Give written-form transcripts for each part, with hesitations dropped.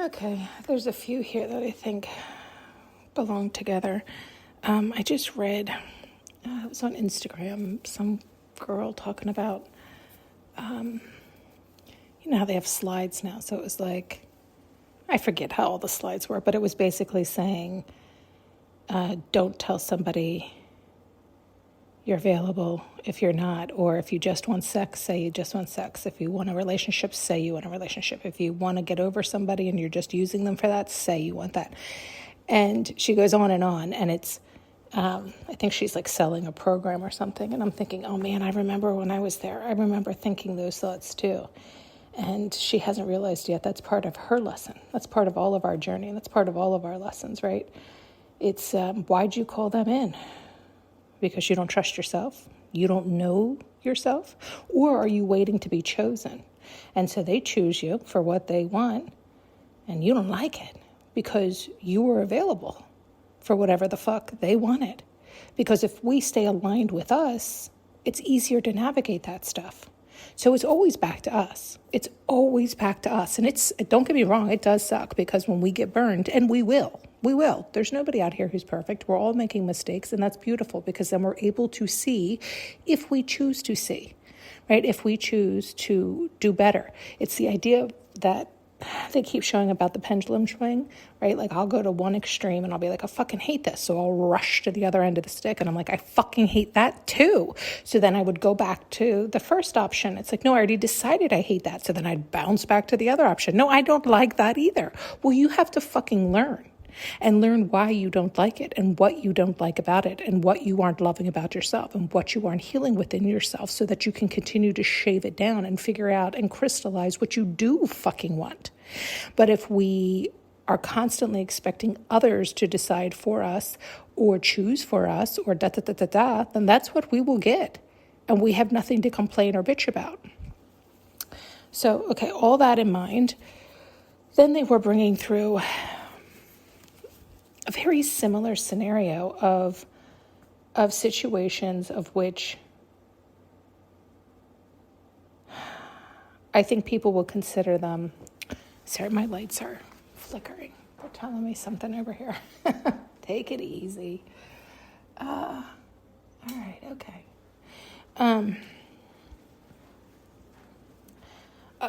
Okay, there's a few here that I think belong together. I just read, it was on Instagram, some girl talking about, how they have slides now. So it was like, I forget how all the slides were, but it was basically saying, don't tell somebody you're available if you're not, or if you just want sex, say you just want sex. If you want a relationship, say you want a relationship. If you want to get over somebody and you're just using them for that, say you want that. And she goes on, and it's, I think she's like selling a program or something. And I'm thinking, oh man, I remember when I was there. I remember thinking those thoughts too. And she hasn't realized yet that's part of her lesson. That's part of all of our journey. And that's part of all of our lessons, right? It's, why'd you call them in? Because you don't trust yourself? You don't know yourself? Or are you waiting to be chosen? And so they choose you for what they want, and you don't like it because you were available for whatever the fuck they wanted. Because if we stay aligned with us, it's easier to navigate that stuff. So it's always back to us. It's always back to us. And don't get me wrong, it does suck because when we get burned, and we will. There's nobody out here who's perfect. We're all making mistakes, and that's beautiful because then we're able to see if we choose to see, right? If we choose to do better. It's the idea that they keep showing about the pendulum swing, right? Like I'll go to one extreme and I'll be like, I fucking hate this. So I'll rush to the other end of the stick and I'm like, I fucking hate that too. So then I would go back to the first option. It's like, no, I already decided I hate that. So then I'd bounce back to the other option. No, I don't like that either. Well, you have to fucking learn. And learn why you don't like it and what you don't like about it and what you aren't loving about yourself and what you aren't healing within yourself so that you can continue to shave it down and figure out and crystallize what you do fucking want. But if we are constantly expecting others to decide for us or choose for us or da-da-da-da-da, then that's what we will get. And we have nothing to complain or bitch about. So, okay, all that in mind, then they were bringing through a very similar scenario of situations of which I think people will consider them. Sorry, my lights are flickering. They're telling me something over here. Take it easy. All right, okay.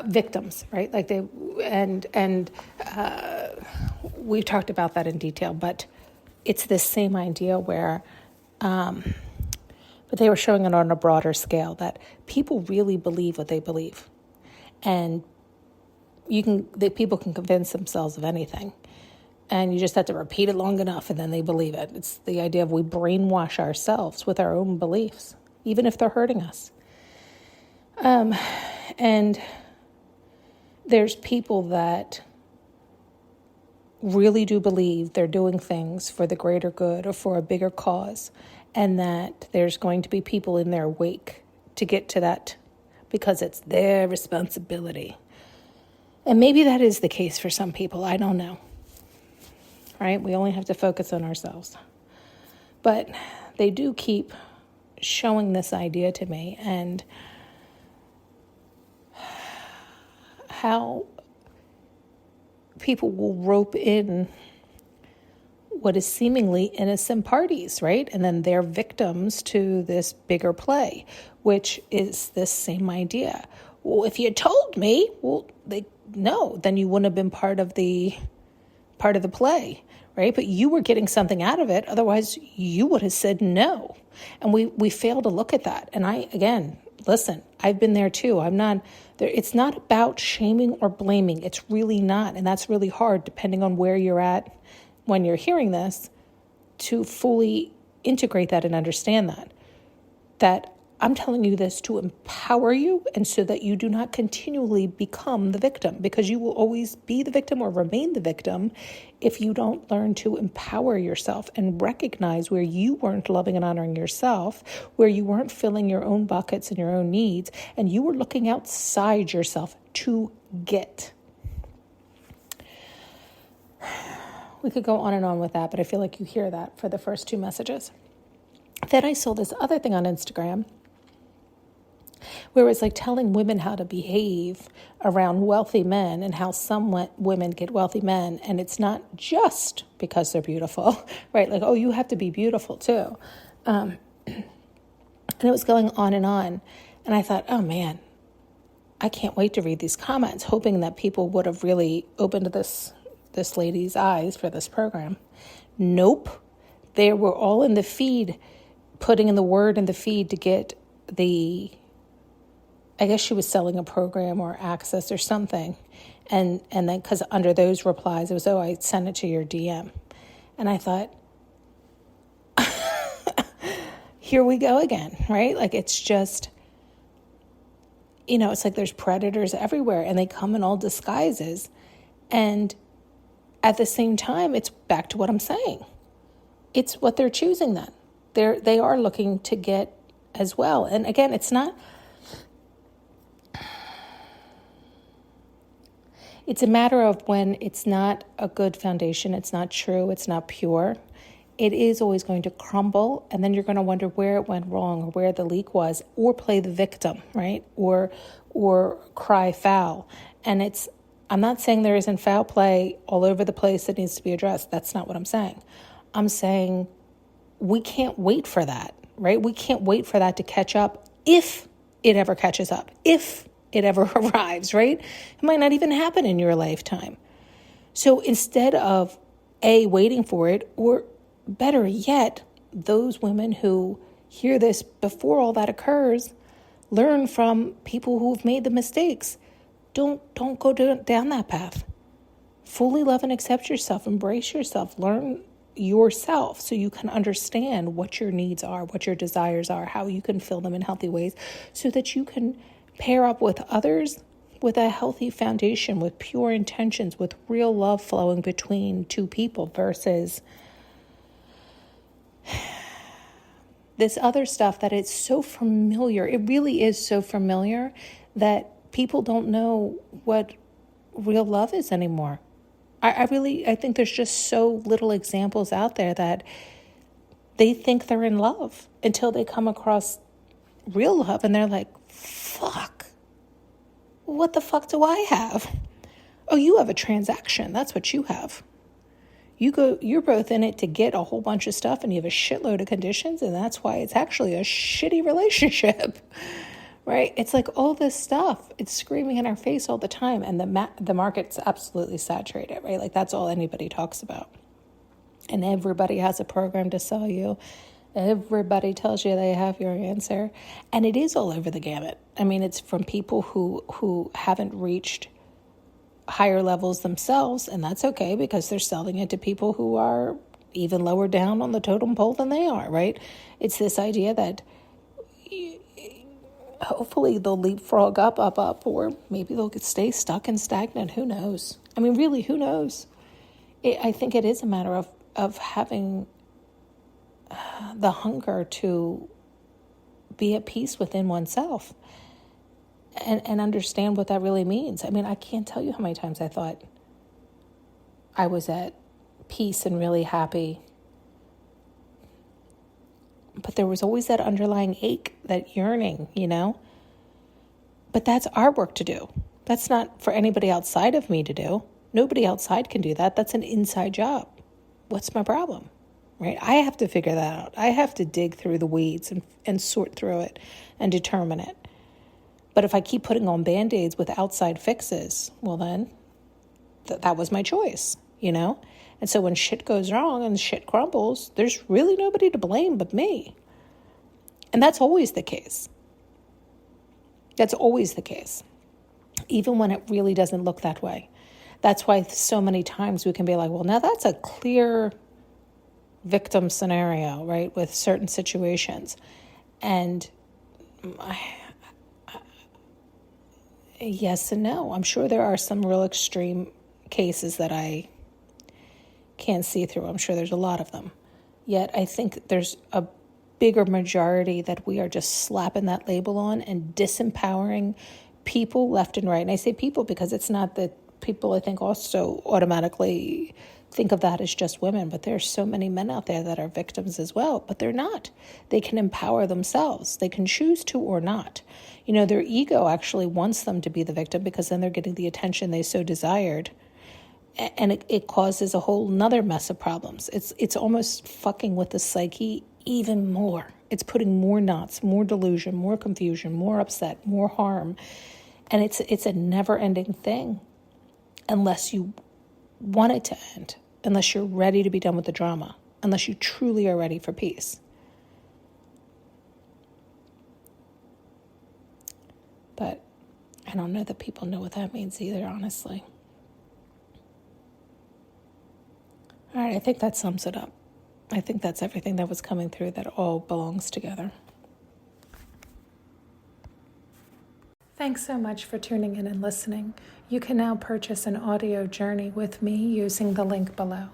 Victims, right? Like we've talked about that in detail, but it's this same idea where, but they were showing it on a broader scale that people really believe what they believe, and people can convince themselves of anything, and you just have to repeat it long enough, and then they believe it. It's the idea of we brainwash ourselves with our own beliefs, even if they're hurting us, and there's people that really do believe they're doing things for the greater good or for a bigger cause, and that there's going to be people in their wake to get to that because it's their responsibility. And maybe that is the case for some people. I don't know. Right? We only have to focus on ourselves. But they do keep showing this idea to me, and how people will rope in what is seemingly innocent parties, right? And then they're victims to this bigger play, which is this same idea. Well, if you told me, no, then you wouldn't have been part of the play, right? But you were getting something out of it. Otherwise, you would have said no. And we fail to look at that. And listen, I've been there too. I'm not there. It's not about shaming or blaming. It's really not. And that's really hard depending on where you're at when you're hearing this to fully integrate that and understand that I'm telling you this to empower you and so that you do not continually become the victim, because you will always be the victim or remain the victim if you don't learn to empower yourself and recognize where you weren't loving and honoring yourself, where you weren't filling your own buckets and your own needs, and you were looking outside yourself to get. We could go on and on with that, but I feel like you hear that for the first two messages. Then I saw this other thing on Instagram Whereas like telling women how to behave around wealthy men and how some women get wealthy men, and it's not just because they're beautiful, right? Like, oh, you have to be beautiful too. And it was going on. And I thought, oh man, I can't wait to read these comments, hoping that people would have really opened this lady's eyes for this program. Nope. They were all in the feed, putting in the word in the feed to get I guess she was selling a program or access or something. And then because under those replies, it was, oh, I sent it to your DM. And I thought, here we go again, right? Like, it's just, it's like there's predators everywhere and they come in all disguises. And at the same time, it's back to what I'm saying. It's what they're choosing then. They are looking to get as well. And again, it's a matter of when it's not a good foundation, it's not true, it's not pure. It is always going to crumble, and then you're going to wonder where it went wrong or where the leak was, or play the victim, right? Or cry foul. And I'm not saying there isn't foul play all over the place that needs to be addressed. That's not what I'm saying. I'm saying we can't wait for that, right? We can't wait for that to catch up, if it ever catches up, if it ever arrives, right? It might not even happen in your lifetime. So instead of waiting for it, or better yet, those women who hear this before all that occurs, learn from people who've made the mistakes. Don't go down that path. Fully love and accept yourself, embrace yourself, learn yourself so you can understand what your needs are, what your desires are, how you can fill them in healthy ways so that you can pair up with others with a healthy foundation, with pure intentions, with real love flowing between two people versus this other stuff that it's so familiar. It really is so familiar that people don't know what real love is anymore. I think there's just so little examples out there that they think they're in love until they come across real love and they're like, fuck, what the fuck do I have? Oh, you have a transaction. That's what you have. You're both in it to get a whole bunch of stuff and you have a shitload of conditions, and that's why it's actually a shitty relationship. Right? It's like all this stuff, it's screaming in our face all the time, and the market's absolutely saturated, right? Like that's all anybody talks about. And everybody has a program to sell you. Everybody tells you they have your answer. And it is all over the gamut. I mean, it's from people who haven't reached higher levels themselves, and that's okay because they're selling it to people who are even lower down on the totem pole than they are, right? It's this idea that hopefully they'll leapfrog up, or maybe they'll stay stuck and stagnant. Who knows? I mean, really, who knows? I think it is a matter of having the hunger to be at peace within oneself and understand what that really means. I mean, I can't tell you how many times I thought I was at peace and really happy. But there was always that underlying ache, that yearning, But that's our work to do. That's not for anybody outside of me to do. Nobody outside can do that. That's an inside job. What's my problem, right? I have to figure that out. I have to dig through the weeds and sort through it and determine it. But if I keep putting on Band-Aids with outside fixes, well then, that was my choice, And so when shit goes wrong and shit crumbles, there's really nobody to blame but me. And that's always the case. That's always the case, even when it really doesn't look that way. That's why so many times we can be like, well, now that's a clear victim scenario, right, with certain situations. And yes and no. I'm sure there are some real extreme cases that I can't see through. I'm sure there's a lot of them. Yet I think there's a bigger majority that we are just slapping that label on and disempowering people left and right. And I say people because it's not that people, I think, also automatically think of that as just women, but there's so many men out there that are victims as well, but they're not. They can empower themselves. They can choose to or not. Their ego actually wants them to be the victim because then they're getting the attention they so desired. And it causes a whole nother mess of problems. It's almost fucking with the psyche even more. It's putting more knots, more delusion, more confusion, more upset, more harm. And it's a never-ending thing unless you want it to end, unless you're ready to be done with the drama, unless you truly are ready for peace. But I don't know that people know what that means either, honestly. All right, I think that sums it up. I think that's everything that was coming through that all belongs together. Thanks so much for tuning in and listening. You can now purchase an audio journey with me using the link below.